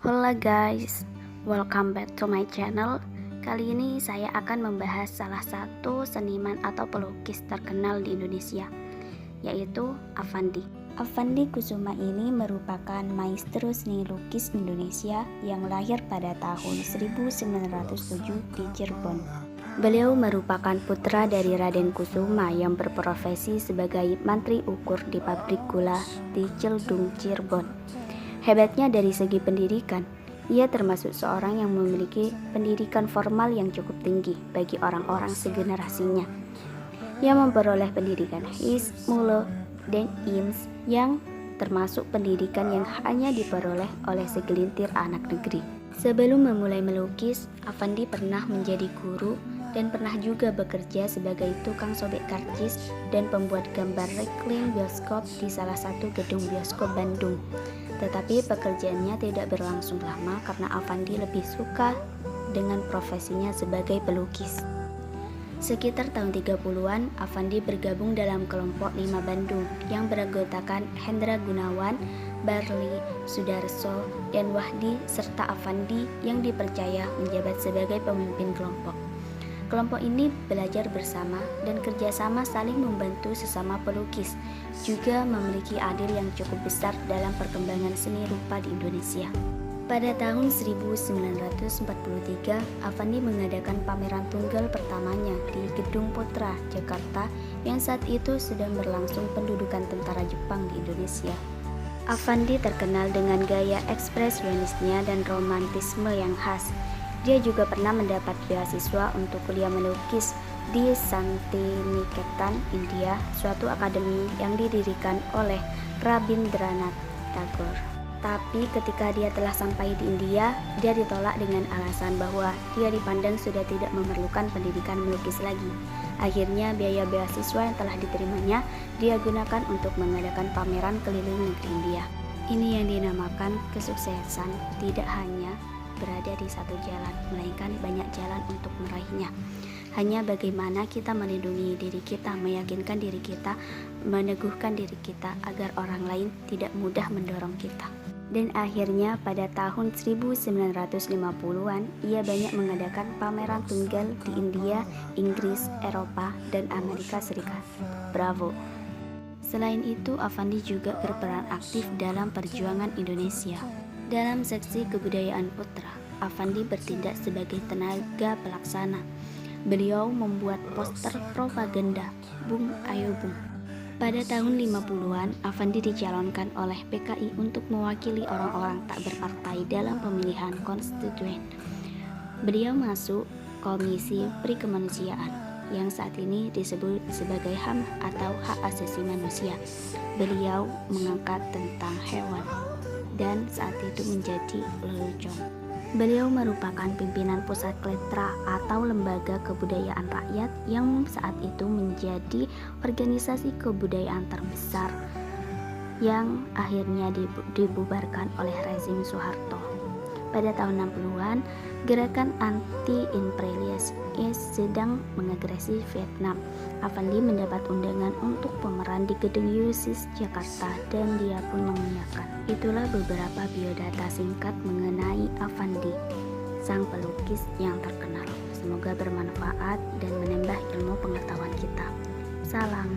Halo guys, welcome back to my channel. Kali ini saya akan membahas salah satu seniman atau pelukis terkenal di Indonesia, yaitu Affandi. Affandi Kusuma ini merupakan maestro seni lukis Indonesia yang lahir pada tahun 1907 di Cirebon. Beliau merupakan putra dari Raden Kusuma yang berprofesi sebagai mantri ukur di pabrik gula di Cildung, Cirebon. Hebatnya dari segi pendidikan, ia termasuk seorang yang memiliki pendidikan formal yang cukup tinggi bagi orang-orang segenerasinya. Ia memperoleh pendidikan His, Mule, dan Ims yang termasuk pendidikan yang hanya diperoleh oleh segelintir anak negeri. Sebelum memulai melukis, Affandi pernah menjadi guru dan pernah juga bekerja sebagai tukang sobek karcis dan pembuat gambar reklam bioskop di salah satu gedung bioskop Bandung. Tetapi pekerjaannya tidak berlangsung lama karena Affandi lebih suka dengan profesinya sebagai pelukis. Sekitar tahun 30-an, Affandi bergabung dalam kelompok 5 Bandung yang beranggotakan Hendra Gunawan, Barli, Sudarso, dan Wahdi serta Affandi yang dipercaya menjabat sebagai pemimpin kelompok. Kelompok ini belajar bersama dan kerjasama saling membantu sesama pelukis, juga memiliki andil yang cukup besar dalam perkembangan seni rupa di Indonesia. Pada tahun 1943, Affandi mengadakan pameran tunggal pertamanya di Gedung Putra, Jakarta yang saat itu sedang berlangsung pendudukan tentara Jepang di Indonesia. Affandi terkenal dengan gaya ekspresionisnya dan romantisme yang khas. Dia juga pernah mendapat beasiswa untuk kuliah melukis di Santiniketan, India, suatu akademi yang didirikan oleh Rabindranath Tagore. Tapi ketika dia telah sampai di India, dia ditolak dengan alasan bahwa dia dipandang sudah tidak memerlukan pendidikan melukis lagi. Akhirnya biaya beasiswa yang telah diterimanya dia gunakan untuk mengadakan pameran keliling negeri India. Ini yang dinamakan kesuksesan tidak hanya berada di satu jalan, melainkan banyak jalan untuk meraihnya. Hanya bagaimana kita melindungi diri kita, meyakinkan diri kita, meneguhkan diri kita agar orang lain tidak mudah mendorong kita. Dan akhirnya pada tahun 1950-an, ia banyak mengadakan pameran tunggal di India, Inggris, Eropa, dan Amerika Serikat. Bravo! Selain itu, Affandi juga berperan aktif dalam perjuangan Indonesia. Dalam seksi kebudayaan putra, Affandi bertindak sebagai tenaga pelaksana. Beliau membuat poster propaganda Bung Ayo Bung. Pada tahun 50-an, Affandi dicalonkan oleh PKI untuk mewakili orang-orang tak berpartai dalam pemilihan konstituen. Beliau masuk Komisi Perikemanusiaan yang saat ini disebut sebagai HAM atau Hak Asasi Manusia. Beliau mengangkat tentang hewan dan saat itu menjadi lelucon. Beliau merupakan pimpinan pusat Kletra atau lembaga kebudayaan rakyat yang saat itu menjadi organisasi kebudayaan terbesar yang akhirnya dibubarkan oleh rezim Soeharto. Pada tahun 60-an, gerakan anti-imperialis sedang mengagresi Vietnam. Affandi mendapat undangan untuk pemeran di Gedung Ulysses, Jakarta, dan dia pun mengiyakan. Itulah beberapa biodata singkat mengenai Affandi, sang pelukis yang terkenal. Semoga bermanfaat dan menambah ilmu pengetahuan kita. Salam.